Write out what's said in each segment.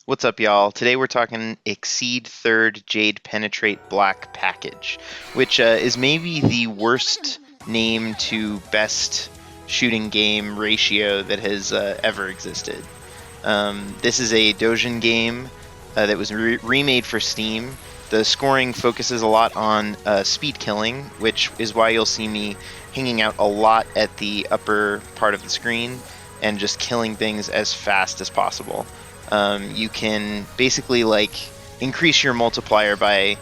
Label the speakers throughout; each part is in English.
Speaker 1: What's up, y'all? Today we're talking Exceed Third Jade Penetrate Black Package, which is maybe the worst name to best shooting game ratio that has ever existed. This is a doujin game that was remade for Steam. The scoring focuses a lot on speed killing, which is why you'll see me hanging out a lot at the upper part of the screen and just killing things as fast as possible. You can basically increase your multiplier by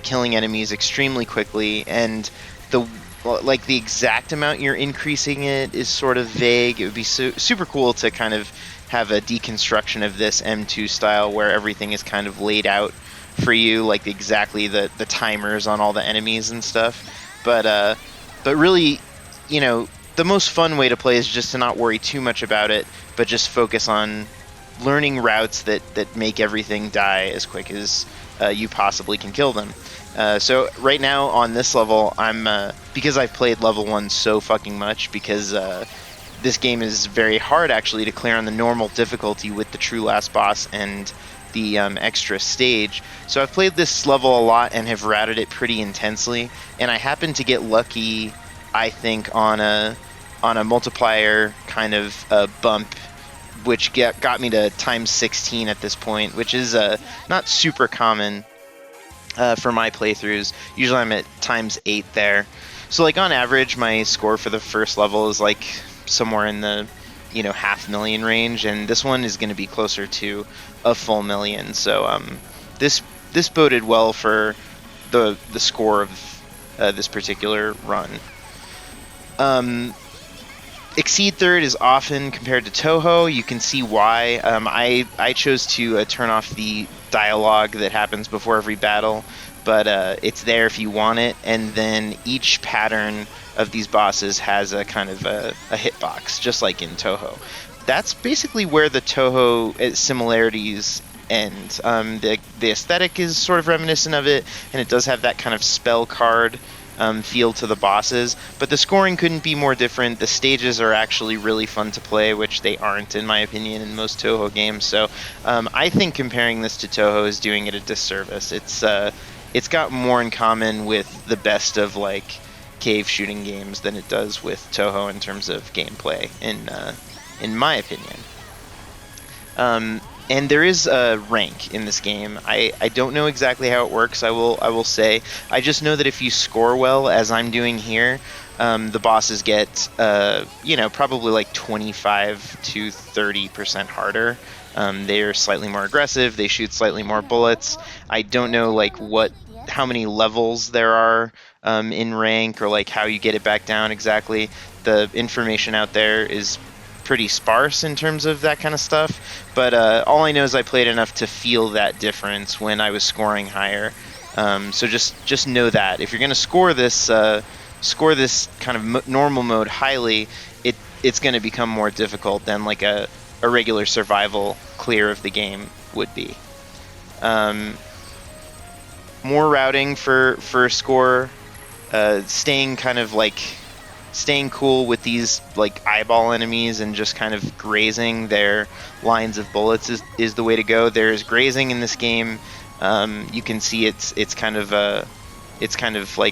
Speaker 1: killing enemies extremely quickly, and the exact amount you're increasing it is sort of vague. It would be super cool to kind of have a deconstruction of this M2 style where everything is kind of laid out for you, like exactly the timers on all the enemies and stuff. But really, the most fun way to play is just to not worry too much about it, but just focus on learning routes that make everything die as quick as you possibly can kill them. So right now on this level, I'm because I've played level 1 so fucking much, because this game is very hard actually to clear on the normal difficulty with the true last boss and the extra stage. So I've played this level a lot and have routed it pretty intensely, and I happen to get lucky, I think, on a multiplier kind of bump, which got me to times 16 at this point, which is not super common for my playthroughs. Usually I'm at times 8 there. So on average, my score for the first level is somewhere in the 500,000 range, and this one is going to be closer to a full million. So this boded well for the score of this particular run. Exceed Third is often compared to Touhou. You can see why. I chose to turn off the dialogue that happens before every battle, but it's there if you want it. And then each pattern of these bosses has a kind of a hitbox, just like in Touhou. That's basically where the Touhou similarities end. The aesthetic is sort of reminiscent of it, and it does have that kind of spell card feel to the bosses, but the scoring couldn't be more different. The stages are actually really fun to play, which they aren't, in my opinion, in most Touhou games. So I think comparing this to Touhou is doing it a disservice. It's got more in common with the best of cave shooting games than it does with Touhou in terms of gameplay, in my opinion. And there is a rank in this game. I don't know exactly how it works, I will say. I just know that if you score well, as I'm doing here, the bosses get probably 25 to 30% harder. They're slightly more aggressive, they shoot slightly more bullets. I don't know how many levels there are in rank, or how you get it back down exactly. The information out there is pretty sparse in terms of that kind of stuff, but all I know is I played enough to feel that difference when I was scoring higher. So just know that if you're going to score this kind of normal mode highly, it's going to become more difficult than a regular survival clear of the game would be. More routing for score, staying cool with these eyeball enemies and just kind of grazing their lines of bullets is the way to go. There is grazing in this game. You can see it's kind of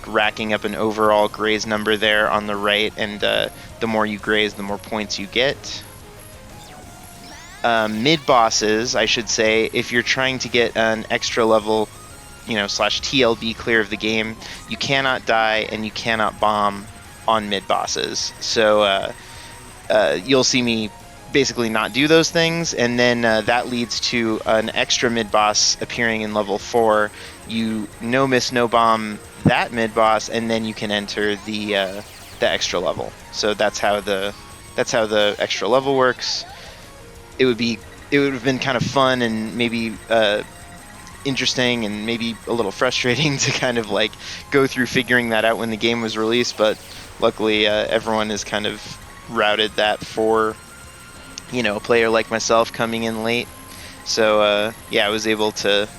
Speaker 1: racking up an overall graze number there on the right, and the more you graze, the more points you get. Mid bosses, I should say, if you're trying to get an extra level, / TLB clear of the game, you cannot die and you cannot bomb on mid bosses. So you'll see me basically not do those things, and then that leads to an extra mid boss appearing in level 4. You no miss no bomb that mid boss, and then you can enter the extra level. So that's how the extra level works. It would have been kind of fun and maybe interesting and maybe a little frustrating to kind of go through figuring that out when the game was released, but luckily everyone has kind of routed that for a player like myself coming in late. So yeah, I was able to.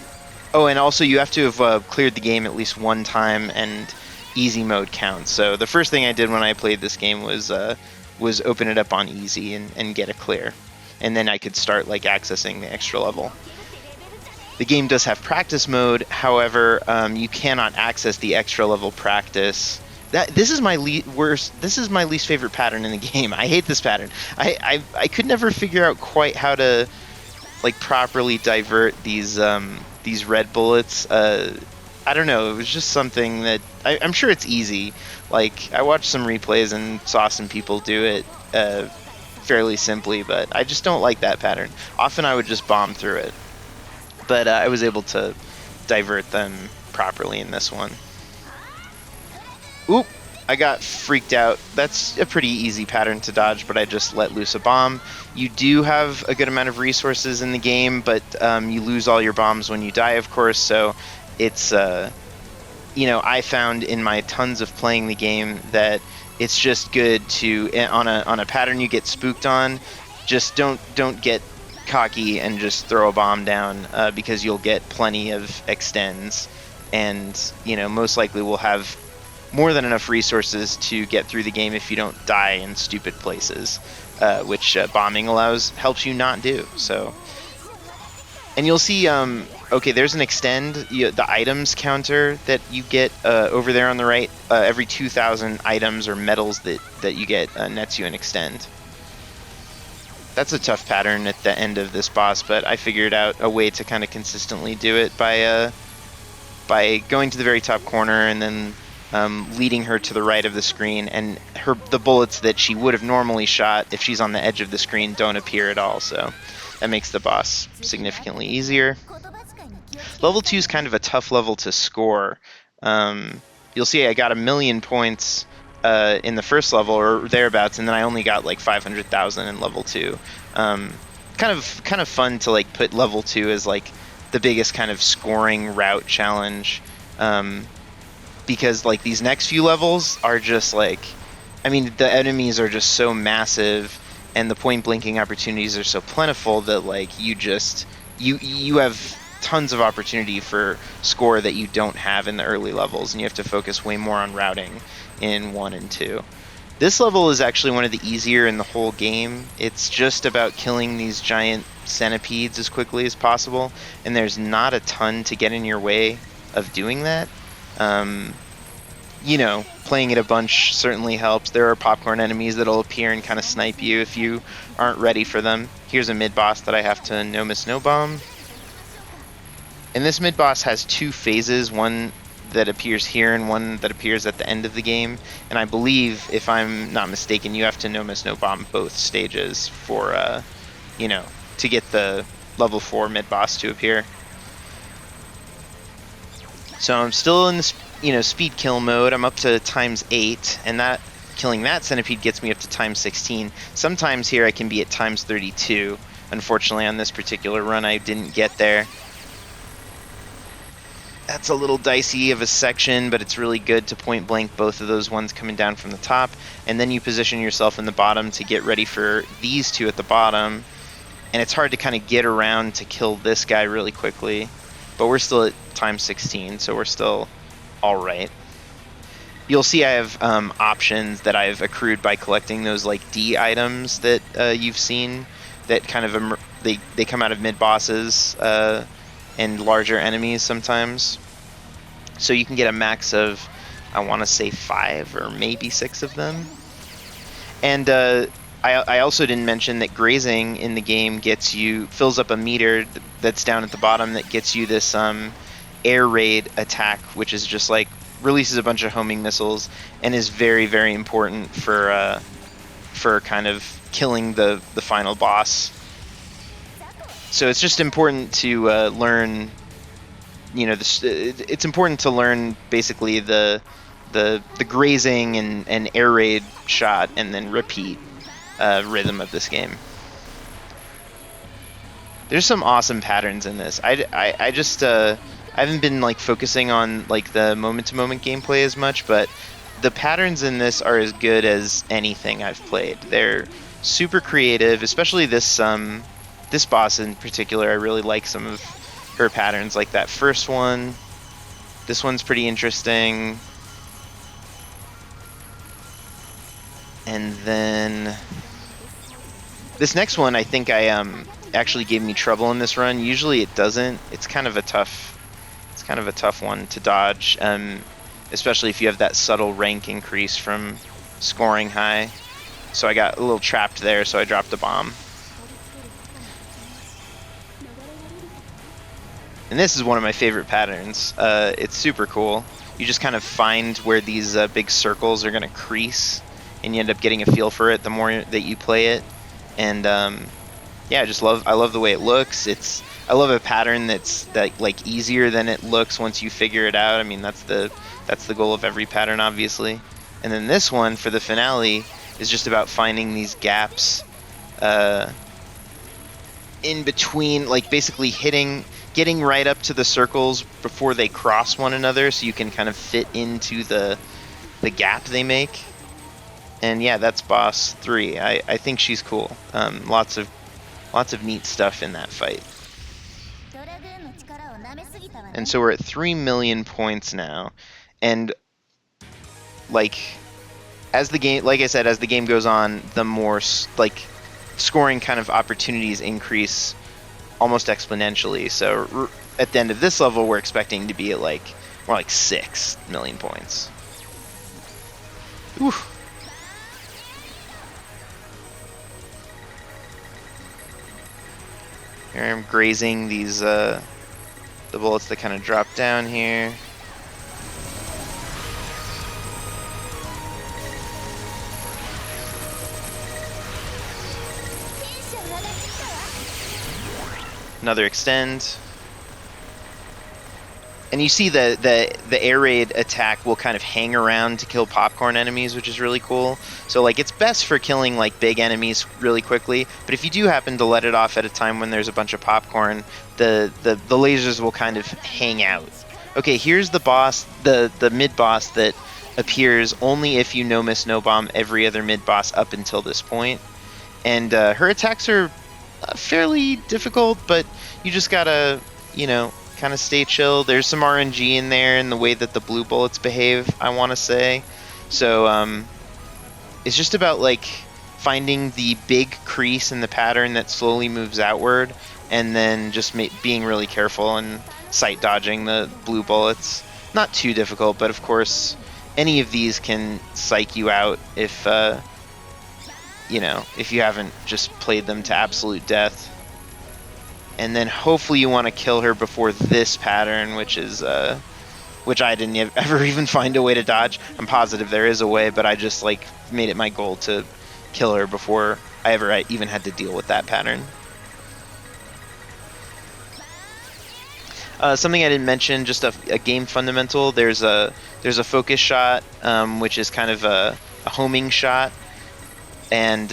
Speaker 1: Oh, and also you have to have cleared the game at least one time, and easy mode counts. So the first thing I did when I played this game was open it up on easy and get a clear. and then I could start like accessing the extra level. The game does have practice mode, however, you cannot access the extra level practice. This is my least favorite pattern in the game. I hate this pattern. I could never figure out quite how to like properly divert these red bullets. I don't know. It was just something that I'm sure it's easy. Like I watched some replays and saw some people do it fairly simply, but I just don't like that pattern. Often I would just bomb through it, but I was able to divert them properly in this one. Oop! I got freaked out. That's a pretty easy pattern to dodge, but I just let loose a bomb. You do have a good amount of resources in the game, but you lose all your bombs when you die, of course, so it's, you know, I found in my tons of playing the game that it's just good to, on a pattern you get spooked on, just don't get cocky and just throw a bomb down, because you'll get plenty of extends, and, you know, most likely will have more than enough resources to get through the game if you don't die in stupid places, which bombing helps you not do. So, and you'll see, okay, there's an extend, the items counter that you get over there on the right. Every 2,000 items or medals that you get nets you an extend. That's a tough pattern at the end of this boss, but I figured out a way to kind of consistently do it by going to the very top corner and then leading her to the right of the screen, and the bullets that she would have normally shot if she's on the edge of the screen don't appear at all, so that makes the boss significantly easier. Level 2 is kind of a tough level to score. You'll see I got 1,000,000 points in the first level or thereabouts, and then I only got like 500,000 in level 2. Kind of fun to like put level 2 as like the biggest kind of scoring route challenge. Because like these next few levels are just like, I mean, the enemies are just so massive and the point blinking opportunities are so plentiful that like you have tons of opportunity for score that you don't have in the early levels, and you have to focus way more on routing in 1 and 2. This level is actually one of the easier in the whole game. It's just about killing these giant centipedes as quickly as possible, and there's not a ton to get in your way of doing that. You know, playing it a bunch certainly helps. There are popcorn enemies that'll appear and kind of snipe you if you aren't ready for them. Here's a mid-boss that I have to no-miss-no-bomb. And this mid-boss has 2 phases, one that appears here and one that appears at the end of the game. And I believe, if I'm not mistaken, you have to no-miss-no-bomb both stages for, you know, to get the level 4 mid-boss to appear. So I'm still in this, you know, speed kill mode. I'm up to ×8, and that killing that centipede gets me up to ×16. Sometimes here I can be at ×32. Unfortunately, on this particular run, I didn't get there. That's a little dicey of a section, but it's really good to point blank both of those ones coming down from the top, and then you position yourself in the bottom to get ready for these two at the bottom. And it's hard to kind of get around to kill this guy really quickly. But we're still at ×16, so we're still alright. You'll see I have options that I've accrued by collecting those like D items that you've seen that kind of they come out of mid-bosses and larger enemies sometimes. So you can get a max of, I want to say 5 or maybe 6 of them. And I also didn't mention that grazing in the game fills up a meter that's down at the bottom that gets you this air raid attack, which is just like releases a bunch of homing missiles and is very, very important for kind of killing the final boss. So it's just important to learn, you know, it's important to learn basically the grazing and air raid shot and then repeat rhythm of this game. There's some awesome patterns in this. I just I haven't been like focusing on like the moment-to-moment gameplay as much, but the patterns in this are as good as anything I've played. They're super creative, especially this boss in particular. I really like some of her patterns, like that first one. This one's pretty interesting. And then This next one, I think I actually gave me trouble in this run. Usually it doesn't. It's kind of a tough one to dodge, especially if you have that subtle rank increase from scoring high. So I got a little trapped there, so I dropped a bomb. And this is one of my favorite patterns. It's super cool. You just kind of find where these big circles are going to crease, and you end up getting a feel for it the more that you play it. And yeah, I love the way it looks. I love a pattern that's like easier than it looks once you figure it out. I mean, that's the goal of every pattern, obviously. And then this one for the finale is just about finding these gaps in between, like basically getting right up to the circles before they cross one another, so you can kind of fit into the gap they make. And yeah, that's boss 3. I think she's cool. Lots of neat stuff in that fight. And so we're at 3 million points now, and like as the game goes on, the more like scoring kind of opportunities increase almost exponentially. So at the end of this level, we're expecting to be at more like 6 million points. Oof. Here I'm grazing these the bullets that kind of drop down here. Another extend. And you see the air raid attack will kind of hang around to kill popcorn enemies, which is really cool. So like it's best for killing like big enemies really quickly, but if you do happen to let it off at a time when there's a bunch of popcorn, the lasers will kind of hang out. Okay, here's the boss, the mid boss that appears only if you no miss no bomb every other mid boss up until this point. And her attacks are fairly difficult, but you just gotta, you know, kind of stay chill. There's some RNG in there in the way that the blue bullets behave, I want to say. So it's just about like finding the big crease in the pattern that slowly moves outward, and then just being really careful and sight dodging the blue bullets. Not too difficult, but of course any of these can psych you out if you know, if you haven't just played them to absolute death. And then hopefully you want to kill her before this pattern, which is which I didn't ever even find a way to dodge. I'm positive there is a way, but I just like made it my goal to kill her before I even had to deal with that pattern. Something I didn't mention, just a game fundamental. There's a focus shot, which is kind of a homing shot, and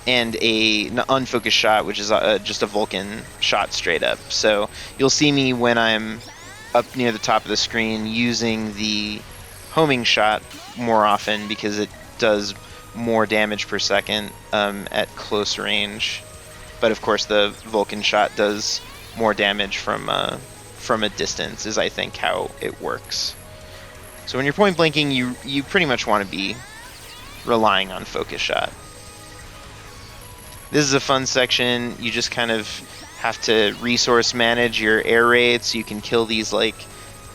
Speaker 1: an unfocused shot, which is just a Vulcan shot straight up. So you'll see me when I'm up near the top of the screen using the homing shot more often because it does more damage per second at close range. But of course the Vulcan shot does more damage from a distance, is I think how it works. So when you're point blanking, you pretty much want to be relying on focus shot. This is a fun section. You just kind of have to resource manage your air raids so you can kill these like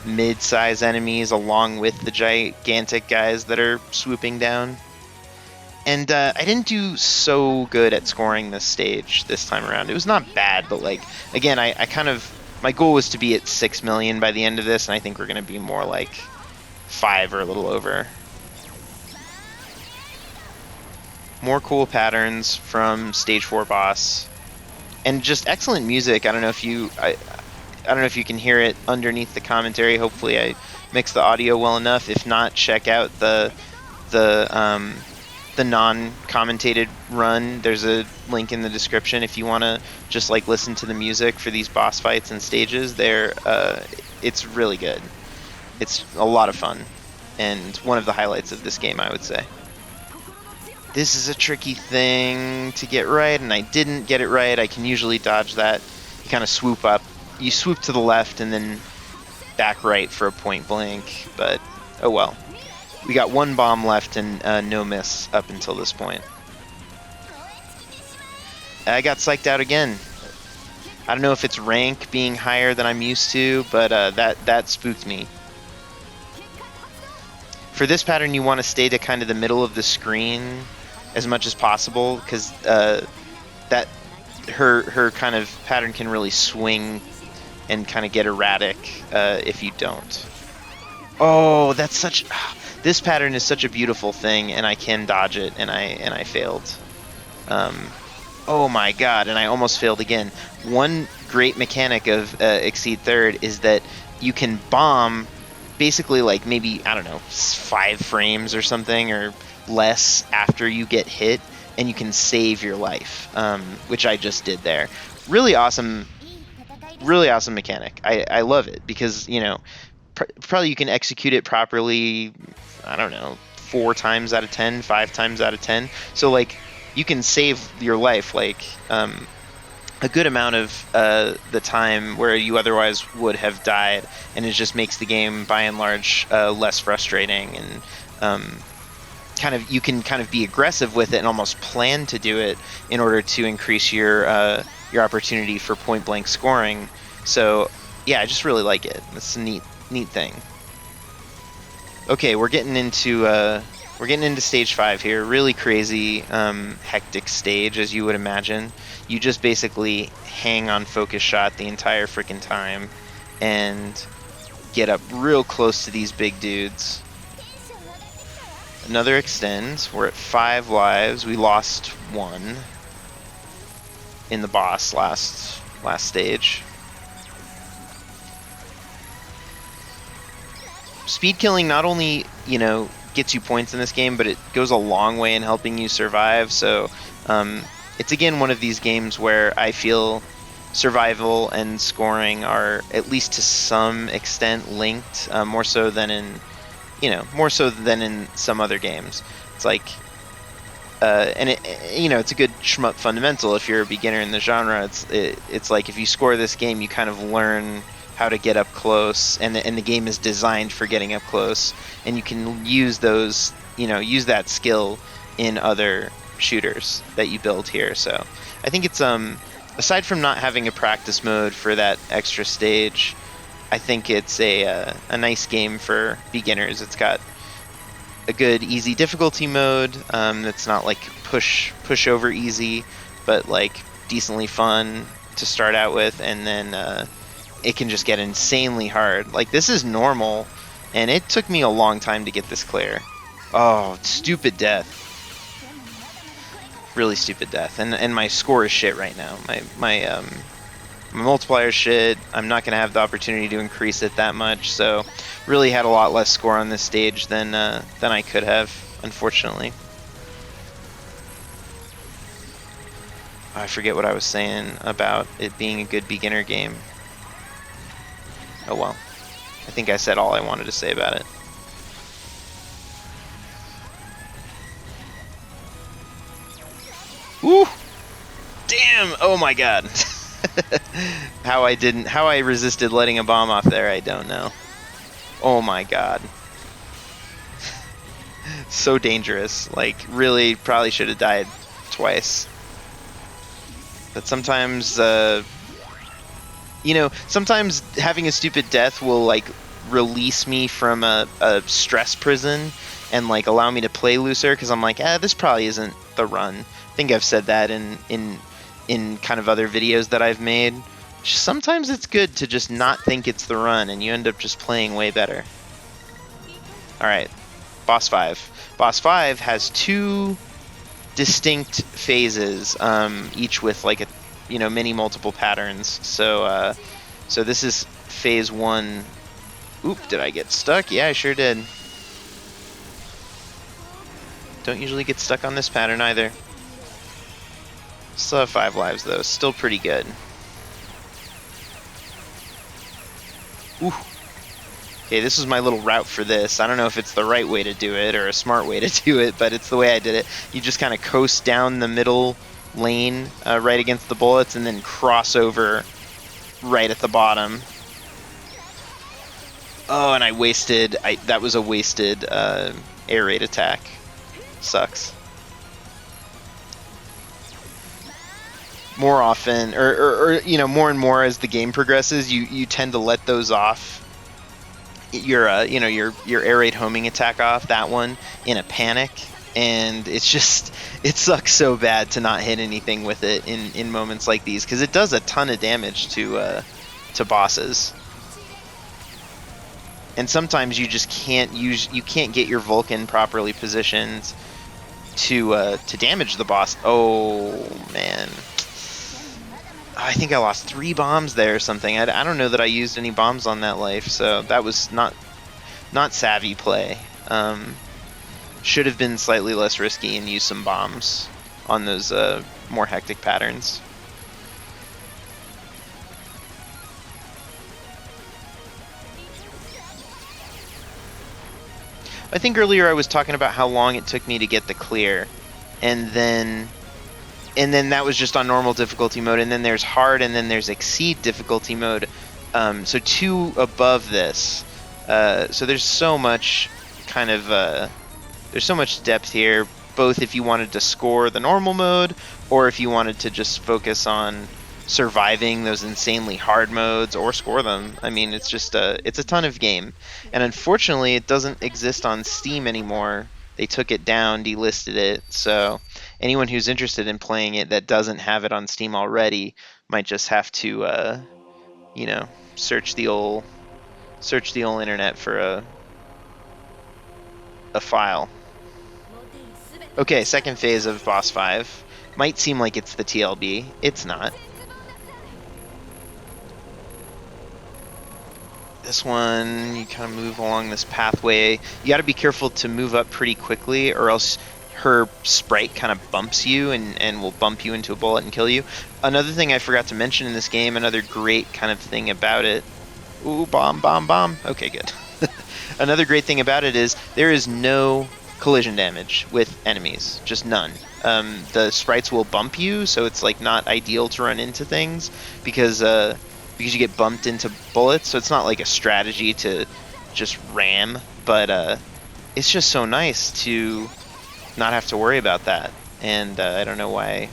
Speaker 1: mid-size enemies along with the gigantic guys that are swooping down. And I didn't do so good at scoring this stage this time around. It was not bad, but like again, I kind of, my goal was to be at 6 million by the end of this, and I think we're going to be more like 5 or a little over. More cool patterns from stage 4 boss, and just excellent music. I don't know if you can hear it underneath the commentary. Hopefully I mixed the audio well enough. If not, check out the non-commentated run. There's a link in the description if you want to just like listen to the music for these boss fights and stages. It's really good. It's a lot of fun, and one of the highlights of this game, I would say. This is a tricky thing to get right, and I didn't get it right. I can usually dodge that. You kind of swoop up. You swoop to the left and then back right for a point blank, but oh well. We got one bomb left and no miss up until this point. I got psyched out again. I don't know if it's rank being higher than I'm used to, but that spooked me. For this pattern, you want to stay to kind of the middle of the screen as much as possible, because that her kind of pattern can really swing and kind of get erratic if you don't. Oh, that's such. This pattern is such a beautiful thing, and I can dodge it, and I failed. Oh my god, and I almost failed again. One great mechanic of Exceed Third is that you can bomb basically like maybe, I don't know, 5 frames or something or less after you get hit, and you can save your life, which I just did there. Really awesome mechanic. I love it because, you know, probably you can execute it properly, I don't know, 4 times out of 10, 5 times out of 10. So like you can save your life like a good amount of the time where you otherwise would have died, and it just makes the game by and large less frustrating, and you can kind of be aggressive with it and almost plan to do it in order to increase your opportunity for point blank scoring. So yeah, I just really like it. It's a neat thing. Okay, we're getting into stage 5 here. Really crazy, hectic stage, as you would imagine. You just basically hang on focus shot the entire freaking time and get up real close to these big dudes. Another extend. We're at 5 lives. We lost 1 in the boss last stage. Speed killing not only, you know, gets you points in this game, but it goes a long way in helping you survive. So it's again one of these games where I feel survival and scoring are at least to some extent linked, more so than in some other games. It's like and it's a good shmup fundamental if you're a beginner in the genre. It's like if you score this game, you kind of learn how to get up close, and the game is designed for getting up close, and you can use that skill in other shooters that you build here. So I think it's aside from not having a practice mode for that extra stage, I think it's a nice game for beginners. It's got a good easy difficulty mode that's not like push over easy, but like decently fun to start out with, and then it can just get insanely hard. Like, this is normal, and it took me a long time to get this clear. Oh, stupid death. Really stupid death. And my score is shit right now. My multiplier is shit. I'm not going to have the opportunity to increase it that much, so really had a lot less score on this stage than I could have, unfortunately. I forget what I was saying about it being a good beginner game. Oh well. I think I said all I wanted to say about it. Woo! Damn! Oh my god. How I resisted letting a bomb off there, I don't know. Oh my god. So dangerous. Like, really, probably should have died twice. But sometimes, sometimes having a stupid death will, like, release me from a stress prison and, like, allow me to play looser, because I'm like, this probably isn't the run. I think I've said that in kind of other videos that I've made. Sometimes it's good to just not think it's the run, and you end up just playing way better. Alright, Boss 5. Boss 5 has 2 distinct phases, each with, like, many multiple patterns. So this is phase 1. Oop, did I get stuck? Yeah, I sure did. Don't usually get stuck on this pattern either. Still have 5 lives though, still pretty good. Ooh. Okay, this is my little route for this. I don't know if it's the right way to do it or a smart way to do it, but it's the way I did it. You just kind of coast down the middle lane right against the bullets, and then cross over right at the bottom. Oh, and that was a wasted air raid attack. Sucks. more often, or you know, more and more as the game progresses, you tend to let those off. Your you know, your air raid homing attack off, that one, in a panic, and it's just, it sucks so bad to not hit anything with it in moments like these, because it does a ton of damage to bosses. And sometimes you just can't get your Vulcan properly positioned to damage the boss. Oh man, I think I lost 3 bombs there or something. I don't know that I used any bombs on that life, so that was not savvy play. Should have been slightly less risky and used some bombs on those more hectic patterns. I think earlier I was talking about how long it took me to get the clear, and then that was just on normal difficulty mode, and then there's hard, and then there's exceed difficulty mode. So 2 above this. So there's so much kind of there's so much depth here, both if you wanted to score the normal mode, or if you wanted to just focus on surviving those insanely hard modes or score them. I mean, it's just it's a ton of game, and unfortunately it doesn't exist on Steam anymore. They took it down, delisted it, so anyone who's interested in playing it that doesn't have it on Steam already might just have to you know, search the old internet for a file. Okay, second phase of boss 5. Might seem like it's the TLB. It's not. This one, you kind of move along this pathway. You got to be careful to move up pretty quickly, or else her sprite kind of bumps you and will bump you into a bullet and kill you. Another thing I forgot to mention in this game, another great kind of thing about it. Ooh, bomb, bomb, bomb. Okay, good. Another great thing about it is there is no collision damage with enemies, just none. The sprites will bump you, so it's like not ideal to run into things because you get bumped into bullets, so it's not like a strategy to just ram, but it's just so nice to not have to worry about that, and I don't know why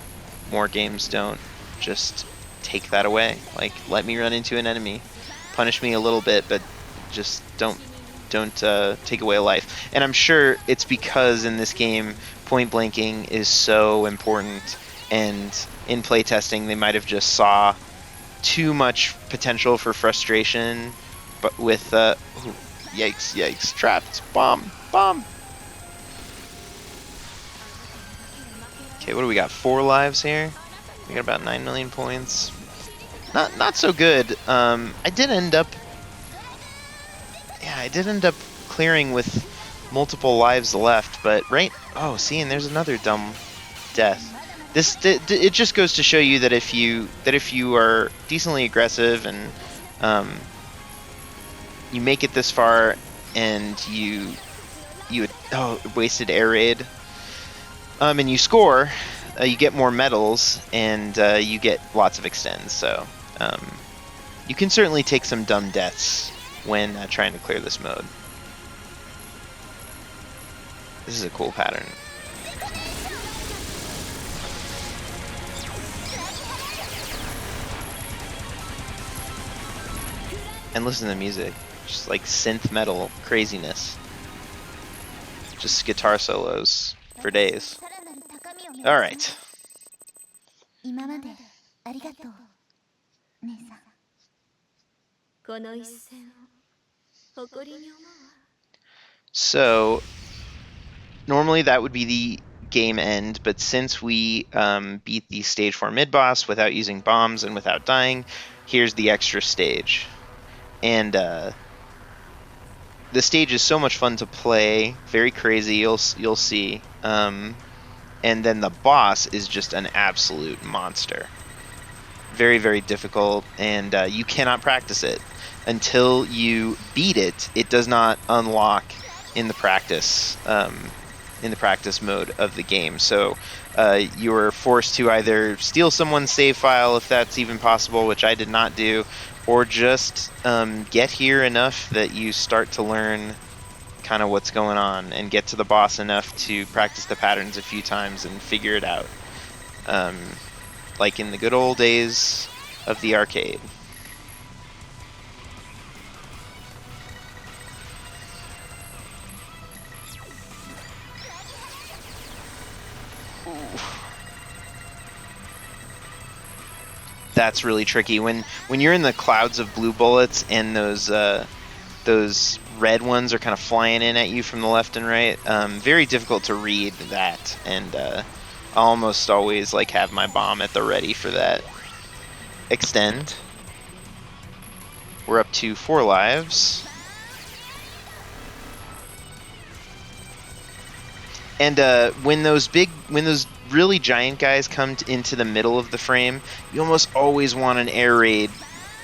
Speaker 1: more games don't just take that away. Like, let me run into an enemy, punish me a little bit, but just don't take away a life. And I'm sure it's because in this game point blanking is so important, and in playtesting they might have just saw too much potential for frustration, but with ooh, yikes, trapped, bomb. Okay, what do we got? 4 lives here. We got about 9 million points. Not so good. I did end up clearing with multiple lives left, but right. Oh, see, and there's another dumb death. It just goes to show you that if you are decently aggressive and you make it this far and you wasted air raid and you score, you get more medals and you get lots of extends. So you can certainly take some dumb deaths when trying to clear this mode. This is a cool pattern. And listen to the music, just like synth metal craziness. Just guitar solos for days. All right. So normally that would be the game end, but since we beat the stage 4 mid boss without using bombs and without dying, here's the extra stage. And the stage is so much fun to play, very crazy. You'll see. And then the boss is just an absolute monster. Very, very difficult, and you cannot practice it until you beat it. It does not unlock in the practice mode of the game. So you're forced to either steal someone's save file if that's even possible, which I did not do, or just get here enough that you start to learn kind of what's going on and get to the boss enough to practice the patterns a few times and figure it out. like in the good old days of the arcade. That's really tricky when you're in the clouds of blue bullets and those red ones are kind of flying in at you from the left and right. Very difficult to read that, and I almost always like have my bomb at the ready for that. Extend. We're up to 4 lives. And when those really giant guys come into the middle of the frame, you almost always want an air raid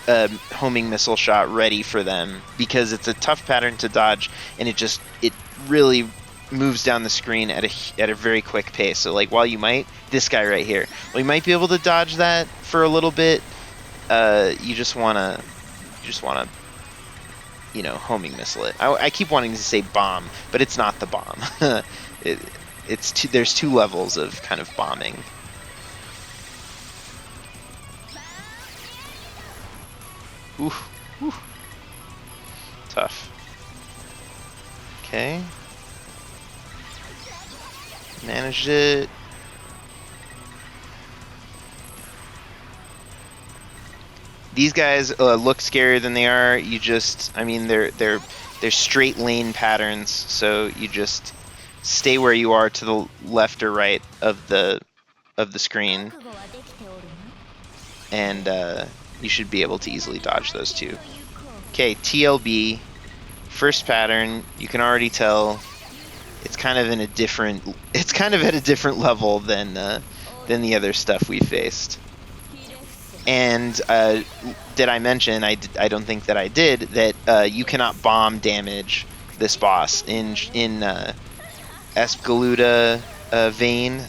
Speaker 1: homing missile shot ready for them, because it's a tough pattern to dodge, and it really moves down the screen at a very quick pace. So like, while you might, this guy right here, well, you might be able to dodge that for a little bit, you just wanna homing missile it. I keep wanting to say bomb, but it's not the bomb. There's 2 levels of kind of bombing. Oof. Tough. Okay. Managed it. These guys look scarier than they are. They're straight lane patterns, so you just stay where you are to the left or right of the screen, and you should be able to easily dodge those 2. Okay, TLB, first pattern. You can already tell it's kind of at a different level than the other stuff we faced. And did I mention, I don't think that I did, that you cannot bomb damage this boss in Espgaluda Vein,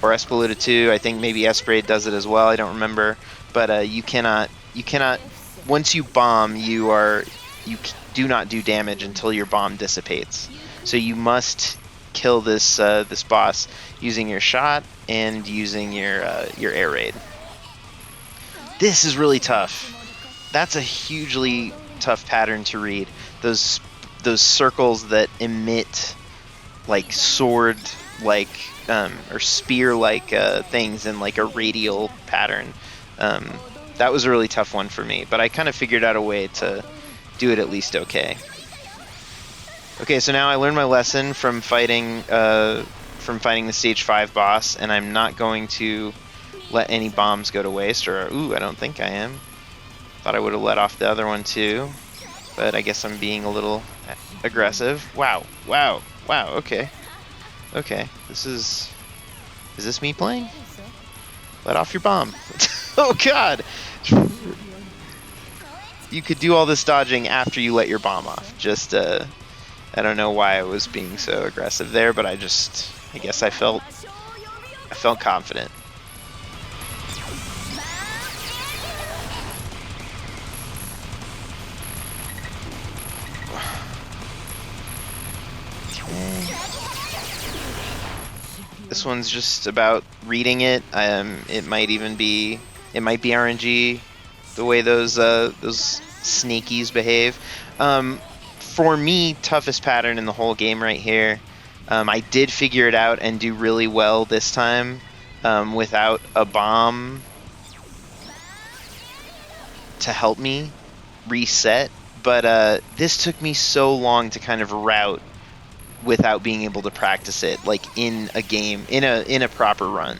Speaker 1: or Espgaluda 2. I think maybe S.S.H does it as well, I don't remember. But you cannot, once you bomb, you do not do damage until your bomb dissipates. So you must kill this boss using your shot and using your air raid. This is really tough. That's a hugely tough pattern to read. Those circles that emit like sword like or spear like things in like a radial pattern. That was a really tough one for me, but I kind of figured out a way to do it at least okay. Okay, so now I learned my lesson from fighting the stage 5 boss, and I'm not going to let any bombs go to waste, or I don't think I am. Thought I would have let off the other one too, but I guess I'm being a little aggressive. Wow, okay. Is this me playing? Let off your bomb. Oh god! You could do all this dodging after you let your bomb off. Just, I don't know why I was being so aggressive there, but I guess I felt confident. This one's just about reading it. It might be RNG, the way those sneakies behave. For me, toughest pattern in the whole game right here. I did figure it out and do really well this time without a bomb to help me reset. But this took me so long to kind of route without being able to practice it, like in a game, in a proper run.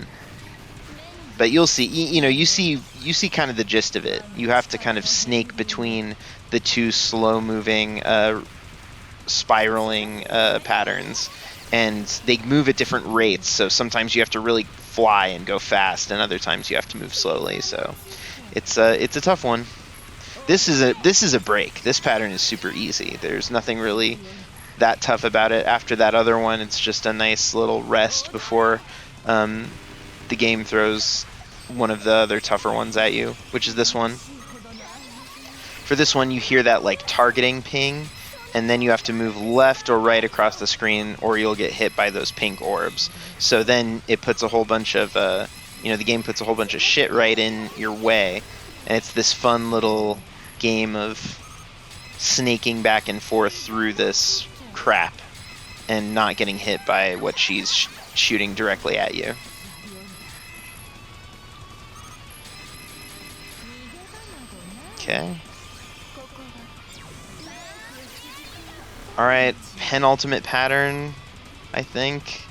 Speaker 1: But you'll see, you see kind of the gist of it. You have to kind of snake between the 2 slow-moving, spiraling patterns, and they move at different rates. So sometimes you have to really fly and go fast, and other times you have to move slowly. So it's a tough one. This is a break. This pattern is super easy. There's nothing really that tough about it. After that other one, it's just a nice little rest before the game throws one of the other tougher ones at you, which is this one. For this one, you hear that like targeting ping, and then you have to move left or right across the screen, or you'll get hit by those pink orbs. So then it puts a whole bunch of you know, the game puts a whole bunch of shit right in your way, and it's this fun little game of snaking back and forth through this crap and not getting hit by what she's shooting directly at you. Okay. Alright, penultimate pattern, I think.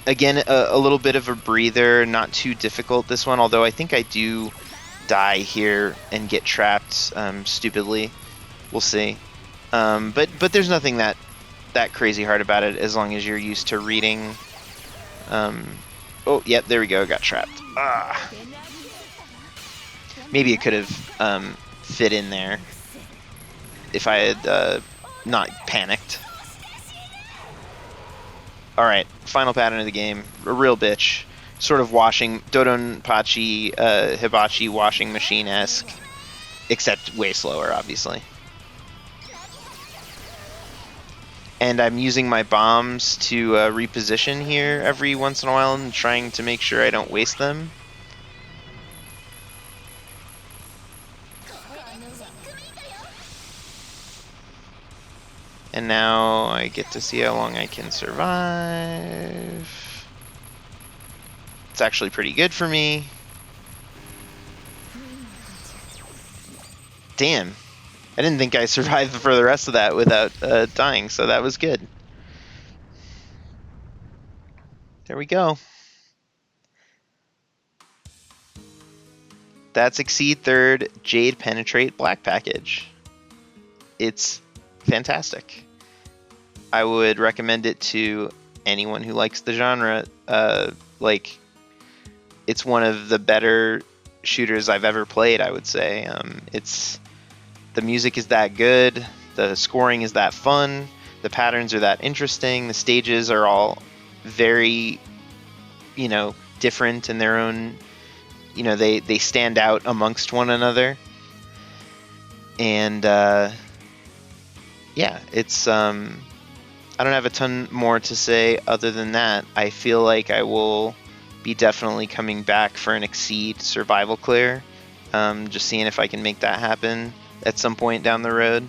Speaker 1: Again, a little bit of a breather, not too difficult this one, although I think I do die here and get trapped stupidly. We'll see. But there's nothing that crazy hard about it as long as you're used to reading. Oh, yep, there we go, got trapped. Ah. Maybe it could have fit in there if I had not panicked. Alright, final pattern of the game. A real bitch. Sort of Dodonpachi, Hibachi washing machine-esque. Except way slower, obviously. And I'm using my bombs to reposition here every once in a while and trying to make sure I don't waste them. And now I get to see how long I can survive. It's actually pretty good for me. Damn. I didn't think I survived for the rest of that without dying, so that was good. There we go. That's Exceed Third Jade Penetrate Black Package. It's fantastic. I would recommend it to anyone who likes the genre. Like, it's one of the better shooters I've ever played, I would say. The music is that good, the scoring is that fun, the patterns are that interesting, the stages are all very, you know, different in their own, you know, they stand out amongst one another. And yeah, it's I don't have a ton more to say other than that. I feel like I will be definitely coming back for an Exceed survival clear, just seeing if I can make that happen at some point down the road.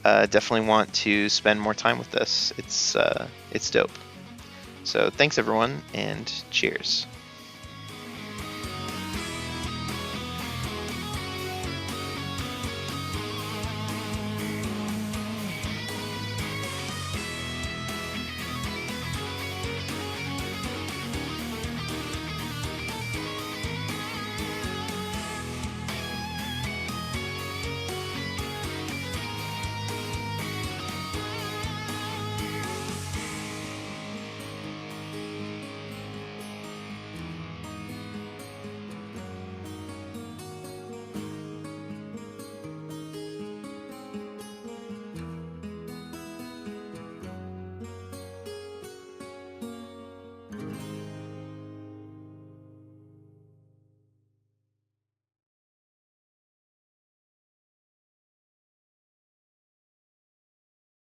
Speaker 1: Definitely want to spend more time with this. It's dope. So thanks everyone, and cheers.